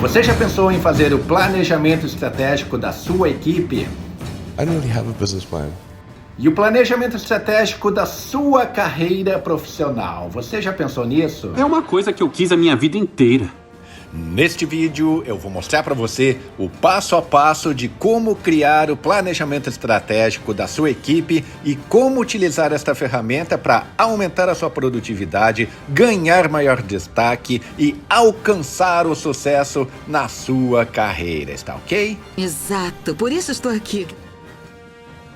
Você já pensou em fazer o planejamento estratégico da sua equipe? I don't really have a business plan. E o planejamento estratégico da sua carreira profissional? Você já pensou nisso? É uma coisa que eu quis a minha vida inteira. Neste vídeo eu vou mostrar para você o passo a passo de como criar o planejamento estratégico da sua equipe e como utilizar esta ferramenta para aumentar a sua produtividade, ganhar maior destaque e alcançar o sucesso na sua carreira, está ok? Exato, por isso estou aqui.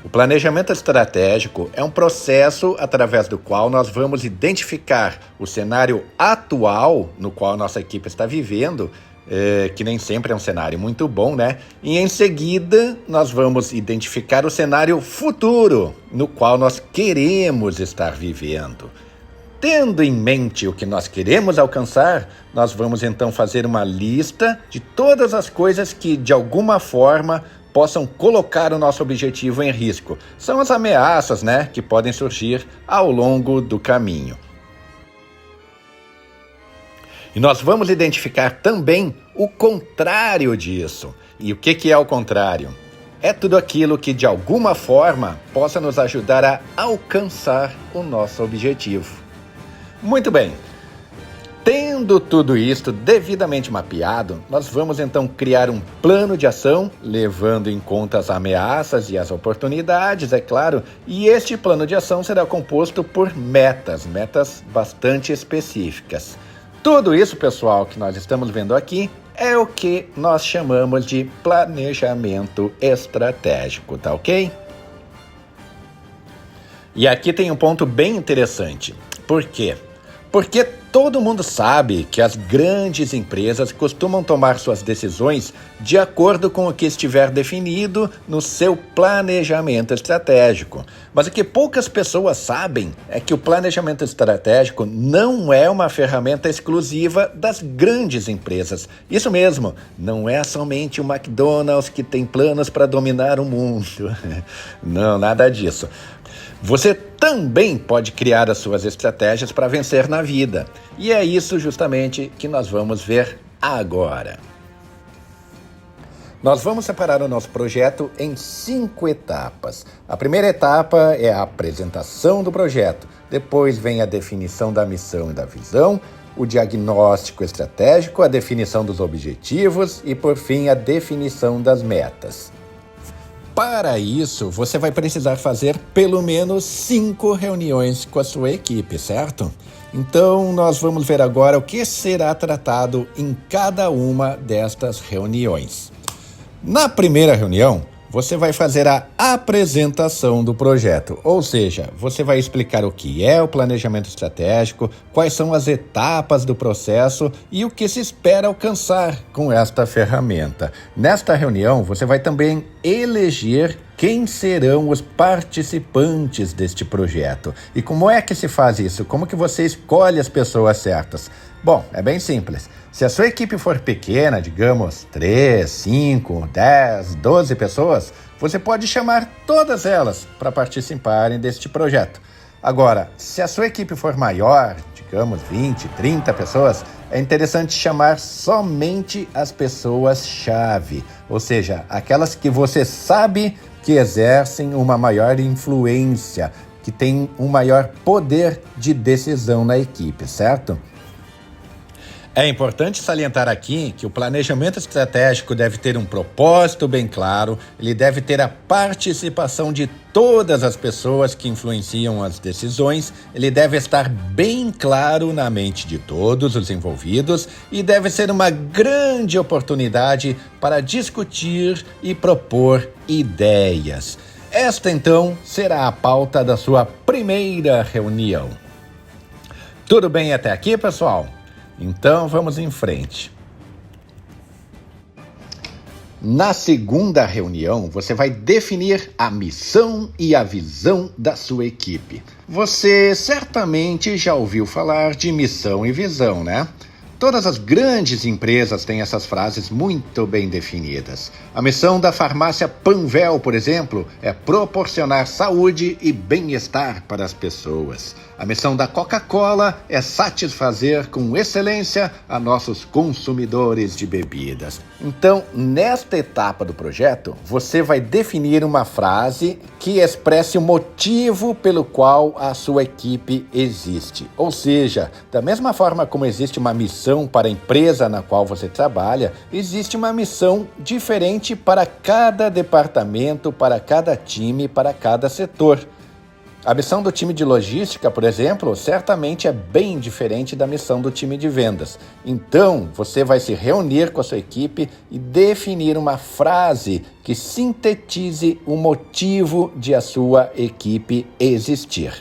O planejamento estratégico é um processo através do qual nós vamos identificar o cenário atual no qual nossa equipe está vivendo, que nem sempre é um cenário muito bom, né? E em seguida nós vamos identificar o cenário futuro no qual nós queremos estar vivendo. Tendo em mente o que nós queremos alcançar, nós vamos então fazer uma lista de todas as coisas que de alguma forma possam colocar o nosso objetivo em risco. São as ameaças, né, que podem surgir ao longo do caminho. E nós vamos identificar também o contrário disso. E o que é o contrário? É tudo aquilo que de alguma forma possa nos ajudar a alcançar o nosso objetivo. Muito bem. Tendo tudo isto devidamente mapeado, nós vamos então criar um plano de ação, levando em conta as ameaças e as oportunidades, é claro, e este plano de ação será composto por metas bastante específicas. Tudo isso, pessoal, que nós estamos vendo aqui, é o que nós chamamos de planejamento estratégico, tá ok? E aqui tem um ponto bem interessante. Por quê? Porque todo mundo sabe que as grandes empresas costumam tomar suas decisões de acordo com o que estiver definido no seu planejamento estratégico. Mas o que poucas pessoas sabem é que o planejamento estratégico não é uma ferramenta exclusiva das grandes empresas. Isso mesmo, não é somente o McDonald's que tem planos para dominar o mundo. Não, nada disso. Você também pode criar as suas estratégias para vencer na vida. E é isso justamente que nós vamos ver agora. Nós vamos separar o nosso projeto em 5 etapas. A primeira etapa é a apresentação do projeto. Depois vem a definição da missão e da visão, o diagnóstico estratégico, a definição dos objetivos e, por fim, a definição das metas. Para isso, você vai precisar fazer pelo menos 5 reuniões com a sua equipe, certo? Então, nós vamos ver agora o que será tratado em cada uma destas reuniões. Na primeira reunião, você vai fazer a apresentação do projeto, ou seja, você vai explicar o que é o planejamento estratégico, quais são as etapas do processo e o que se espera alcançar com esta ferramenta. Nesta reunião, você vai também eleger quem serão os participantes deste projeto. E como é que se faz isso? Como que você escolhe as pessoas certas? Bom, é bem simples. Se a sua equipe for pequena, digamos 3, 5, 10, 12 pessoas, você pode chamar todas elas para participarem deste projeto. Agora, se a sua equipe for maior, digamos 20, 30 pessoas, é interessante chamar somente as pessoas-chave, ou seja, aquelas que você sabe que exercem uma maior influência, que têm um maior poder de decisão na equipe, certo? É importante salientar aqui que o planejamento estratégico deve ter um propósito bem claro, ele deve ter a participação de todas as pessoas que influenciam as decisões, ele deve estar bem claro na mente de todos os envolvidos e deve ser uma grande oportunidade para discutir e propor ideias. Esta, então, será a pauta da sua primeira reunião. Tudo bem até aqui, pessoal? Então, vamos em frente. Na segunda reunião, você vai definir a missão e a visão da sua equipe. Você certamente já ouviu falar de missão e visão, né? Todas as grandes empresas têm essas frases muito bem definidas. A missão da farmácia Panvel, por exemplo, é proporcionar saúde e bem-estar para as pessoas. A missão da Coca-Cola é satisfazer com excelência a nossos consumidores de bebidas. Então, nesta etapa do projeto, você vai definir uma frase que expresse o motivo pelo qual a sua equipe existe. Ou seja, da mesma forma como existe uma missão para a empresa na qual você trabalha, existe uma missão diferente para cada departamento, para cada time, para cada setor. A missão do time de logística, por exemplo, certamente é bem diferente da missão do time de vendas. Então, você vai se reunir com a sua equipe e definir uma frase que sintetize o motivo de a sua equipe existir.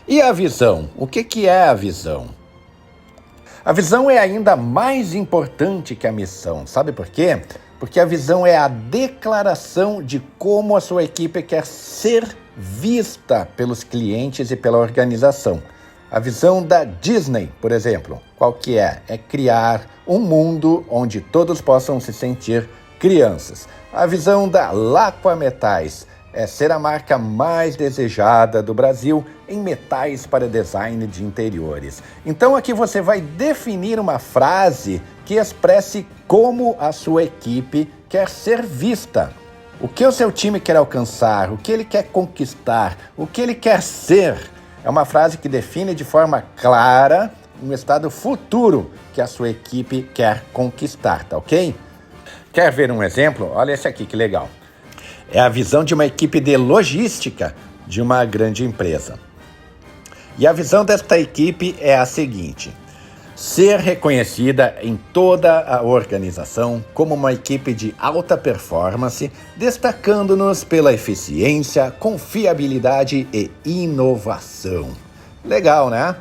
E a visão? O que é a visão? A visão é ainda mais importante que a missão. Sabe por quê? Porque a visão é a declaração de como a sua equipe quer ser vista pelos clientes e pela organização. A visão da Disney, por exemplo, qual que é? É criar um mundo onde todos possam se sentir crianças. A visão da Laqua Metais é ser a marca mais desejada do Brasil em metais para design de interiores. Então aqui você vai definir uma frase que expresse como a sua equipe quer ser vista. O que o seu time quer alcançar, o que ele quer conquistar, o que ele quer ser. É uma frase que define de forma clara um estado futuro que a sua equipe quer conquistar, tá ok? Quer ver um exemplo? Olha esse aqui, que legal. É a visão de uma equipe de logística de uma grande empresa. E a visão desta equipe é a seguinte: ser reconhecida em toda a organização como uma equipe de alta performance, destacando-nos pela eficiência, confiabilidade e inovação. Legal, né?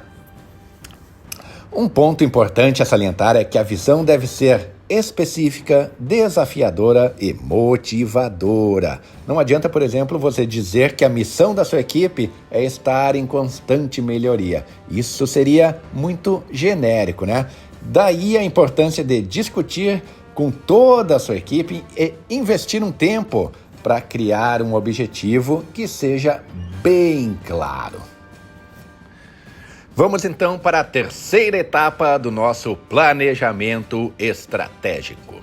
Um ponto importante a salientar é que a visão deve ser específica, desafiadora e motivadora. Não adianta, por exemplo, você dizer que a missão da sua equipe é estar em constante melhoria. Isso seria muito genérico, né? Daí a importância de discutir com toda a sua equipe e investir um tempo para criar um objetivo que seja bem claro. Vamos então para a terceira etapa do nosso planejamento estratégico.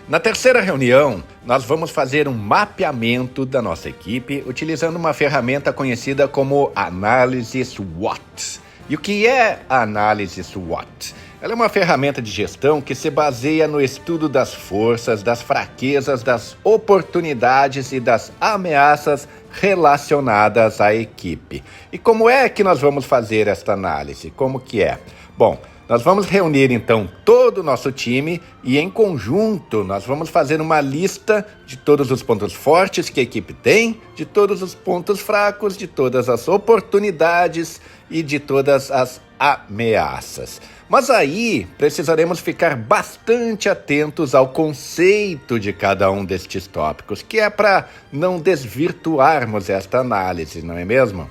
Na terceira reunião, nós vamos fazer um mapeamento da nossa equipe utilizando uma ferramenta conhecida como análise SWOT. E o que é a análise SWOT? Ela é uma ferramenta de gestão que se baseia no estudo das forças, das fraquezas, das oportunidades e das ameaças relacionadas à equipe. E como é que nós vamos fazer esta análise? Como que é? Bom, nós vamos reunir então todo o nosso time e em conjunto nós vamos fazer uma lista de todos os pontos fortes que a equipe tem, de todos os pontos fracos, de todas as oportunidades e de todas as ameaças. Mas aí precisaremos ficar bastante atentos ao conceito de cada um destes tópicos, que é para não desvirtuarmos esta análise, não é mesmo?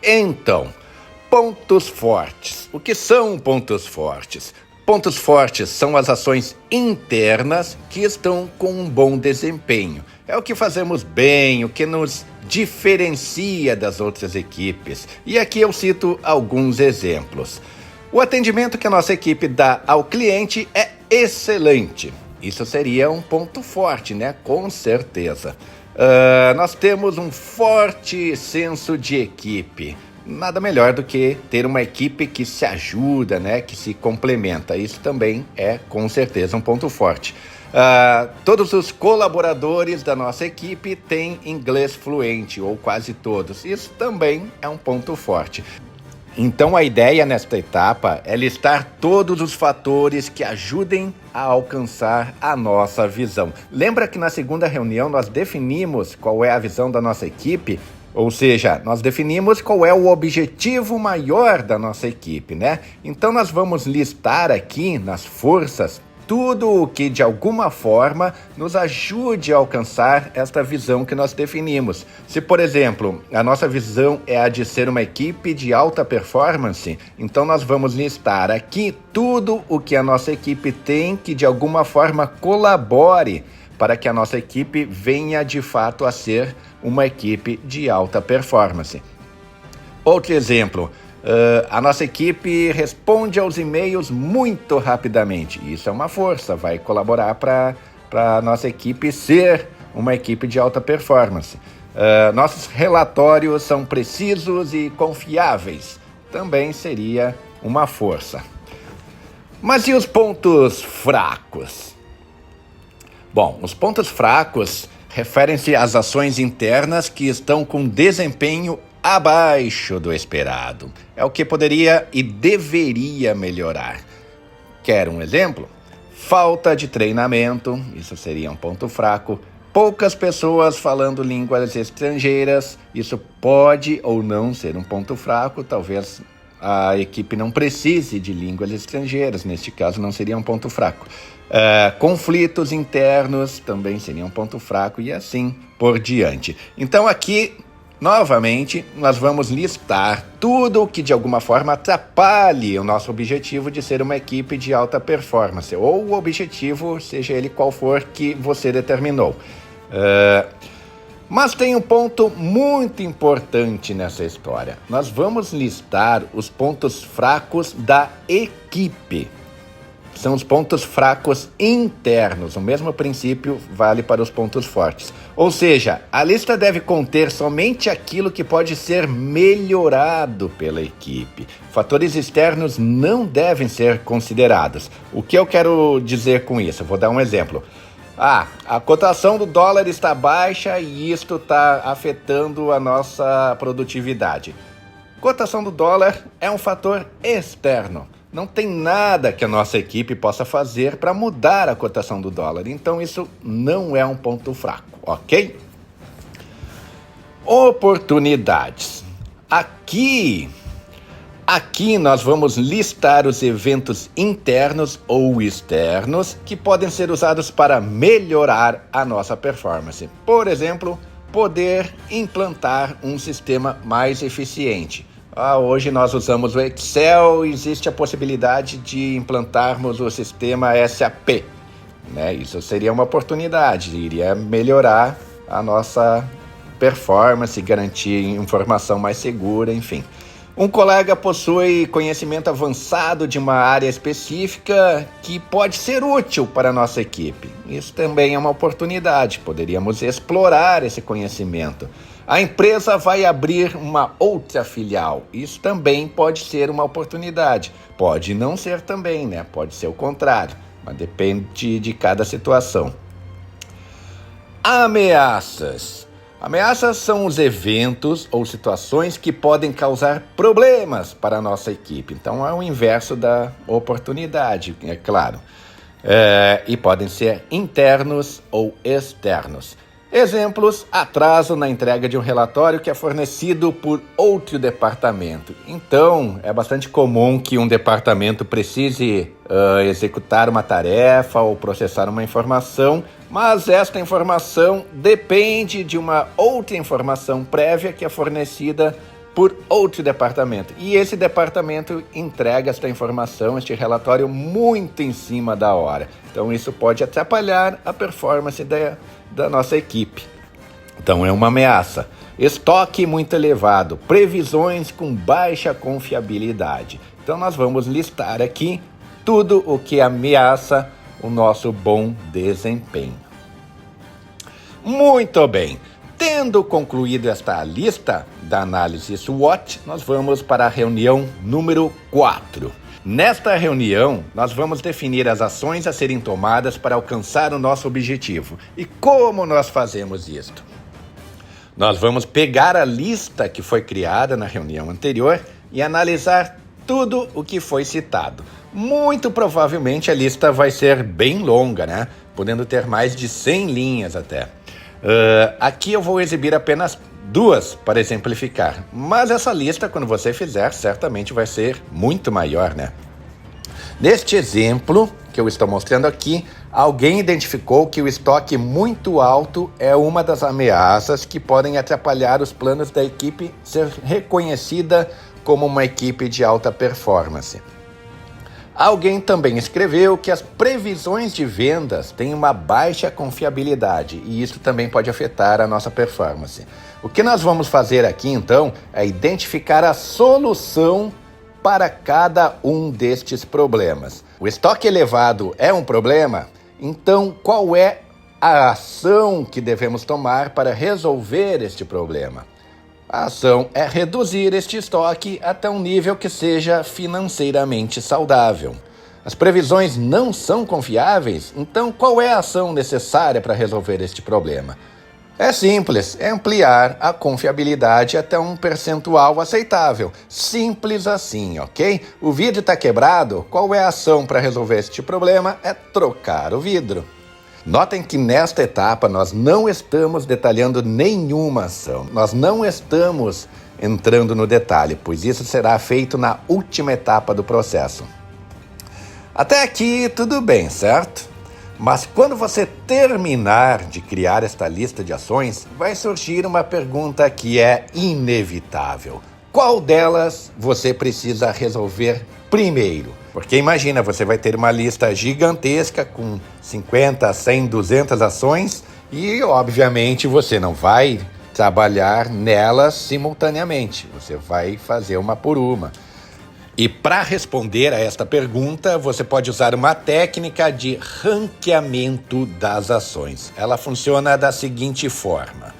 Então, pontos fortes. O que são pontos fortes? Pontos fortes são as ações internas que estão com um bom desempenho. É o que fazemos bem, o que nos diferencia das outras equipes. E aqui eu cito alguns exemplos. O atendimento que a nossa equipe dá ao cliente é excelente. Isso seria um ponto forte, né? Com certeza. Nós temos um forte senso de equipe. Nada melhor do que ter uma equipe que se ajuda, né? Que se complementa. Isso também é, com certeza, um ponto forte. Todos os colaboradores da nossa equipe têm inglês fluente, ou quase todos. Isso também é um ponto forte. Então a ideia nesta etapa é listar todos os fatores que ajudem a alcançar a nossa visão. Lembra que na segunda reunião nós definimos qual é a visão da nossa equipe? Ou seja, nós definimos qual é o objetivo maior da nossa equipe, né? Então nós vamos listar aqui nas forças tudo o que de alguma forma nos ajude a alcançar esta visão que nós definimos. Se, por exemplo, a nossa visão é a de ser uma equipe de alta performance, então nós vamos listar aqui tudo o que a nossa equipe tem que de alguma forma colabore para que a nossa equipe venha de fato a ser uma equipe de alta performance. Outro exemplo, a nossa equipe responde aos e-mails muito rapidamente. Isso é uma força, vai colaborar para a nossa equipe ser uma equipe de alta performance. Nossos relatórios são precisos e confiáveis. Também seria uma força. Mas e os pontos fracos? Bom, os pontos fracos referem-se às ações internas que estão com desempenho abaixo do esperado. É o que poderia e deveria melhorar. Quer um exemplo? Falta de treinamento, isso seria um ponto fraco. Poucas pessoas falando línguas estrangeiras, isso pode ou não ser um ponto fraco. Talvez a equipe não precise de línguas estrangeiras, neste caso não seria um ponto fraco. Conflitos internos também seria um ponto fraco e assim por diante. Então aqui, novamente, nós vamos listar tudo o que de alguma forma atrapalhe o nosso objetivo de ser uma equipe de alta performance, ou o objetivo, seja ele qual for, que você determinou. Mas tem um ponto muito importante nessa história. Nós vamos listar os pontos fracos da equipe. São os pontos fracos internos. O mesmo princípio vale para os pontos fortes. Ou seja, a lista deve conter somente aquilo que pode ser melhorado pela equipe. Fatores externos não devem ser considerados. O que eu quero dizer com isso? Vou dar um exemplo. A cotação do dólar está baixa e isto está afetando a nossa produtividade. Cotação do dólar é um fator externo. Não tem nada que a nossa equipe possa fazer para mudar a cotação do dólar. Então isso não é um ponto fraco, ok? Oportunidades. Aqui nós vamos listar os eventos internos ou externos que podem ser usados para melhorar a nossa performance. Por exemplo, poder implantar um sistema mais eficiente. Hoje nós usamos o Excel, existe a possibilidade de implantarmos o sistema SAP. Isso seria uma oportunidade, iria melhorar a nossa performance, garantir informação mais segura, enfim. Um colega possui conhecimento avançado de uma área específica que pode ser útil para a nossa equipe. Isso também é uma oportunidade, poderíamos explorar esse conhecimento. A empresa vai abrir uma outra filial. Isso também pode ser uma oportunidade. Pode não ser também, né? Pode ser o contrário, mas depende de cada situação. Ameaças. Ameaças são os eventos ou situações que podem causar problemas para a nossa equipe. Então é o inverso da oportunidade, é claro. E podem ser internos ou externos. Exemplos: atraso na entrega de um relatório que é fornecido por outro departamento. Então, é bastante comum que um departamento precise executar uma tarefa ou processar uma informação, mas esta informação depende de uma outra informação prévia que é fornecida por outro departamento. E esse departamento entrega esta informação, este relatório, muito em cima da hora. Então, isso pode atrapalhar a performance da nossa equipe. Então é uma ameaça. Estoque muito elevado, previsões com baixa confiabilidade. Então nós vamos listar aqui tudo o que ameaça o nosso bom desempenho. Muito bem. Tendo concluído esta lista da análise SWOT, nós vamos para a reunião número 4. Nesta reunião, nós vamos definir as ações a serem tomadas para alcançar o nosso objetivo. E como nós fazemos isto? Nós vamos pegar a lista que foi criada na reunião anterior e analisar tudo o que foi citado. Muito provavelmente a lista vai ser bem longa, né? Podendo ter mais de 100 linhas até. Aqui eu vou exibir apenas 2 para exemplificar, mas essa lista, quando você fizer, certamente vai ser muito maior, né? Neste exemplo que eu estou mostrando aqui, alguém identificou que o estoque muito alto é uma das ameaças que podem atrapalhar os planos da equipe ser reconhecida como uma equipe de alta performance. Alguém também escreveu que as previsões de vendas têm uma baixa confiabilidade e isso também pode afetar a nossa performance. O que nós vamos fazer aqui, então, é identificar a solução para cada um destes problemas. O estoque elevado é um problema? Então, qual é a ação que devemos tomar para resolver este problema? A ação é reduzir este estoque até um nível que seja financeiramente saudável. As previsões não são confiáveis, então qual é a ação necessária para resolver este problema? É simples, é ampliar a confiabilidade até um percentual aceitável. Simples assim, ok? O vidro está quebrado, qual é a ação para resolver este problema? É trocar o vidro. Notem que nesta etapa nós não estamos detalhando nenhuma ação. Nós não estamos entrando no detalhe, pois isso será feito na última etapa do processo. Até aqui tudo bem, certo? Mas quando você terminar de criar esta lista de ações, vai surgir uma pergunta que é inevitável. Qual delas você precisa resolver primeiro? Porque imagina, você vai ter uma lista gigantesca com 50, 100, 200 ações e, obviamente, você não vai trabalhar nelas simultaneamente. Você vai fazer uma por uma. E para responder a esta pergunta, você pode usar uma técnica de ranqueamento das ações. Ela funciona da seguinte forma.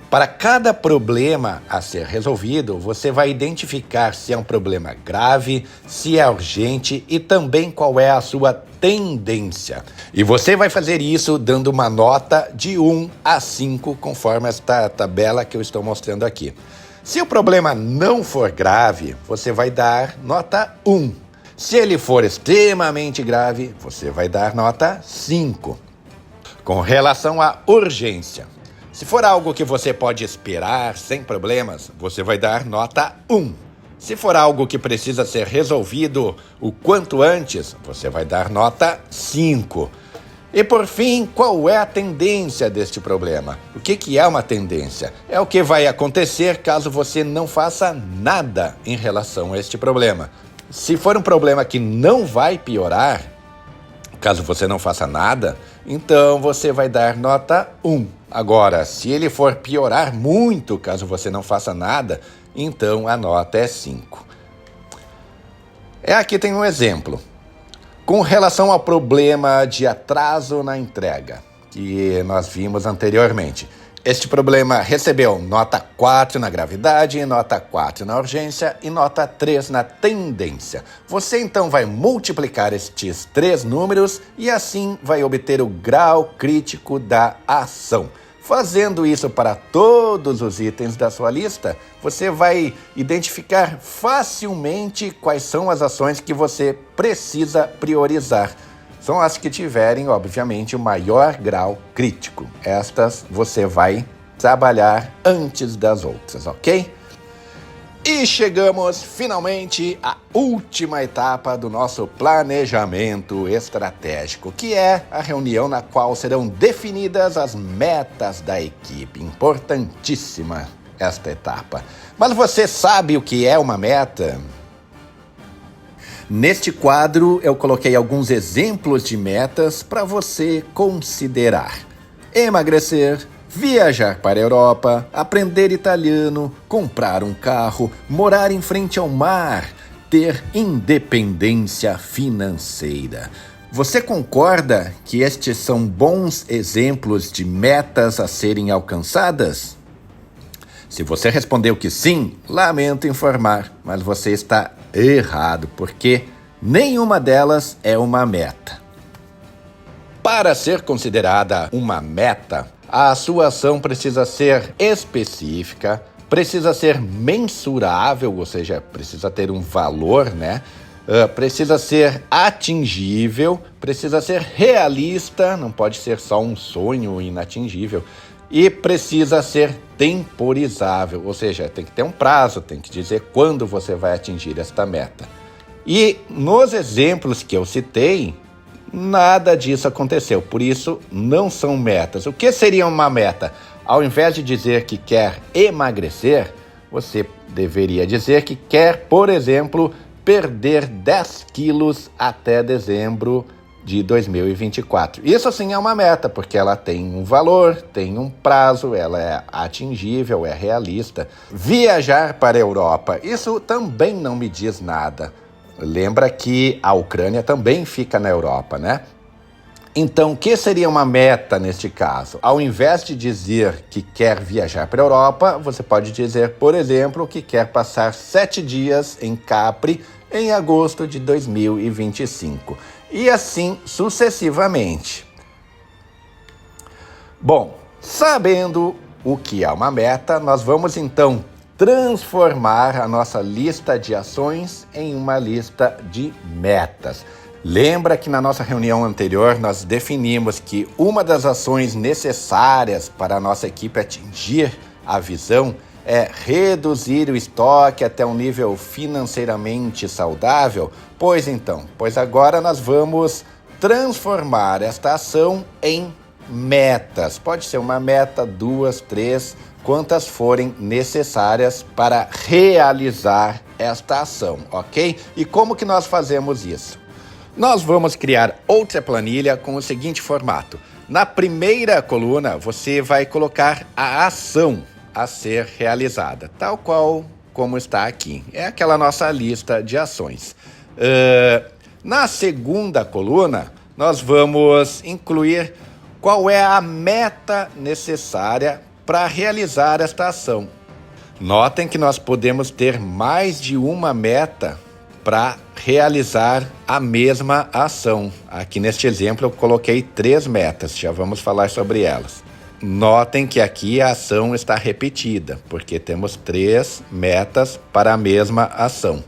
Para cada problema a ser resolvido, você vai identificar se é um problema grave, se é urgente e também qual é a sua tendência. E você vai fazer isso dando uma nota de 1 a 5, conforme esta tabela que eu estou mostrando aqui. Se o problema não for grave, você vai dar nota 1. Se ele for extremamente grave, você vai dar nota 5. Com relação à urgência, se for algo que você pode esperar sem problemas, você vai dar nota 1. Se for algo que precisa ser resolvido o quanto antes, você vai dar nota 5. E por fim, qual é a tendência deste problema? O que é uma tendência? É o que vai acontecer caso você não faça nada em relação a este problema. Se for um problema que não vai piorar, caso você não faça nada, então você vai dar nota 1. Agora, se ele for piorar muito, caso você não faça nada, então a nota é 5. Aqui tem um exemplo. Com relação ao problema de atraso na entrega, que nós vimos anteriormente. Este problema recebeu nota 4 na gravidade, nota 4 na urgência e nota 3 na tendência. Você então vai multiplicar estes 3 números e assim vai obter o grau crítico da ação. Fazendo isso para todos os itens da sua lista, você vai identificar facilmente quais são as ações que você precisa priorizar. São as que tiverem, obviamente, o maior grau crítico. Estas você vai trabalhar antes das outras, ok? E chegamos finalmente à última etapa do nosso planejamento estratégico, que é a reunião na qual serão definidas as metas da equipe. Importantíssima esta etapa. Mas você sabe o que é uma meta? Neste quadro eu coloquei alguns exemplos de metas para você considerar. Emagrecer, viajar para a Europa, aprender italiano, comprar um carro, morar em frente ao mar, ter independência financeira. Você concorda que estes são bons exemplos de metas a serem alcançadas? Se você respondeu que sim, lamento informar, mas você está errado, porque nenhuma delas é uma meta. Para ser considerada uma meta, a sua ação precisa ser específica, precisa ser mensurável, ou seja, precisa ter um valor, né? Precisa ser atingível, precisa ser realista, não pode ser só um sonho inatingível, e precisa ser temporizável, ou seja, tem que ter um prazo, tem que dizer quando você vai atingir esta meta. E nos exemplos que eu citei, nada disso aconteceu, por isso não são metas. O que seria uma meta? Ao invés de dizer que quer emagrecer, você deveria dizer que quer, por exemplo, perder 10 quilos até dezembro de 2024. Isso sim é uma meta, porque ela tem um valor, tem um prazo, ela é atingível, é realista. Viajar para a Europa, isso também não me diz nada. Lembra que a Ucrânia também fica na Europa, né? Então, o que seria uma meta neste caso? Ao invés de dizer que quer viajar para a Europa, você pode dizer, por exemplo, que quer passar 7 dias em Capri em agosto de 2025. E assim sucessivamente. Bom, sabendo o que é uma meta, nós vamos então transformar a nossa lista de ações em uma lista de metas. Lembra que na nossa reunião anterior nós definimos que uma das ações necessárias para a nossa equipe atingir a visão é reduzir o estoque até um nível financeiramente saudável? Pois agora nós vamos transformar esta ação em metas. Pode ser uma meta, 2, 3, quantas forem necessárias para realizar esta ação, ok? E como que nós fazemos isso? Nós vamos criar outra planilha com o seguinte formato. Na primeira coluna, você vai colocar a ação a ser realizada, tal qual como está aqui. É aquela nossa lista de ações. Na segunda coluna, nós vamos incluir qual é a meta necessária para realizar esta ação. Notem que nós podemos ter mais de uma meta para realizar a mesma ação. Aqui neste exemplo eu coloquei 3 metas, já vamos falar sobre elas. Notem que aqui a ação está repetida, porque temos 3 metas para a mesma ação.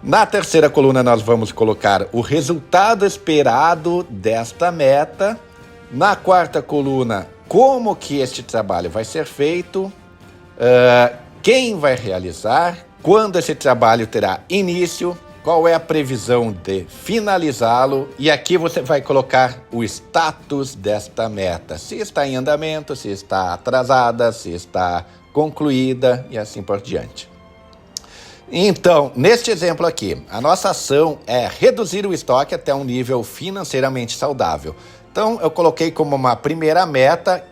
Na terceira coluna nós vamos colocar o resultado esperado desta meta. Na quarta coluna, como que este trabalho vai ser feito, quem vai realizar, quando esse trabalho terá início, qual é a previsão de finalizá-lo, e aqui você vai colocar o status desta meta, se está em andamento, se está atrasada, se está concluída e assim por diante. Então, neste exemplo aqui, a nossa ação é reduzir o estoque até um nível financeiramente saudável. Então, eu coloquei como uma primeira meta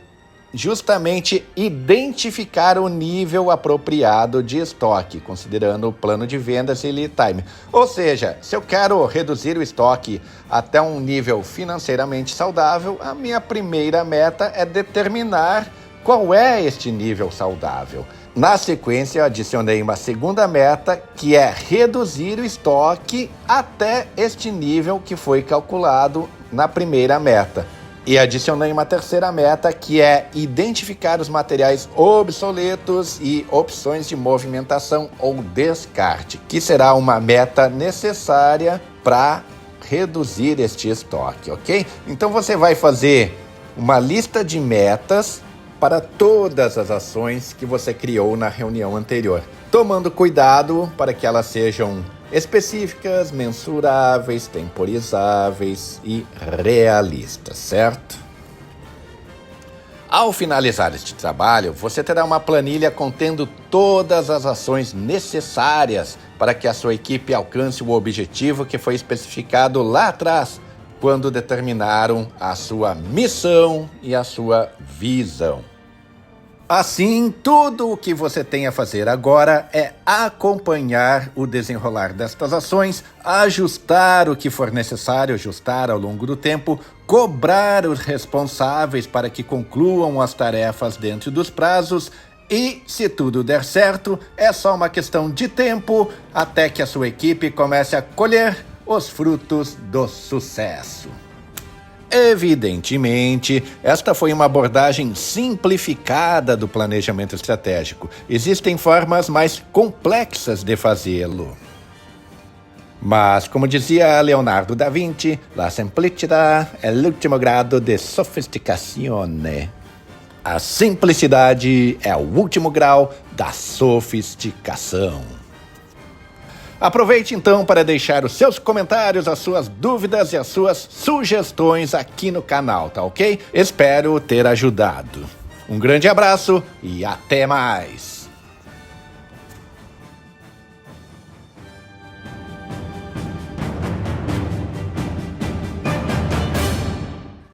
justamente identificar o nível apropriado de estoque, considerando o plano de vendas e lead time. Ou seja, se eu quero reduzir o estoque até um nível financeiramente saudável, a minha primeira meta é determinar qual é este nível saudável. Na sequência, eu adicionei uma segunda meta, que é reduzir o estoque até este nível que foi calculado na primeira meta. E adicionei uma terceira meta, que é identificar os materiais obsoletos e opções de movimentação ou descarte, que será uma meta necessária para reduzir este estoque, ok? Então você vai fazer uma lista de metas para todas as ações que você criou na reunião anterior, tomando cuidado para que elas sejam específicas, mensuráveis, temporizáveis e realistas, certo? Ao finalizar este trabalho, você terá uma planilha contendo todas as ações necessárias para que a sua equipe alcance o objetivo que foi especificado lá atrás, quando determinaram a sua missão e a sua visão. Assim, tudo o que você tem a fazer agora é acompanhar o desenrolar destas ações, ajustar o que for necessário ajustar ao longo do tempo, cobrar os responsáveis para que concluam as tarefas dentro dos prazos e, se tudo der certo, é só uma questão de tempo até que a sua equipe comece a colher os frutos do sucesso. Evidentemente, esta foi uma abordagem simplificada do planejamento estratégico. Existem formas mais complexas de fazê-lo. Mas, como dizia Leonardo da Vinci, la semplicità è l'ultimo grado de sofisticazione. A simplicidade é o último grau da sofisticação. Aproveite então para deixar os seus comentários, as suas dúvidas e as suas sugestões aqui no canal, tá ok? Espero ter ajudado. Um grande abraço e até mais!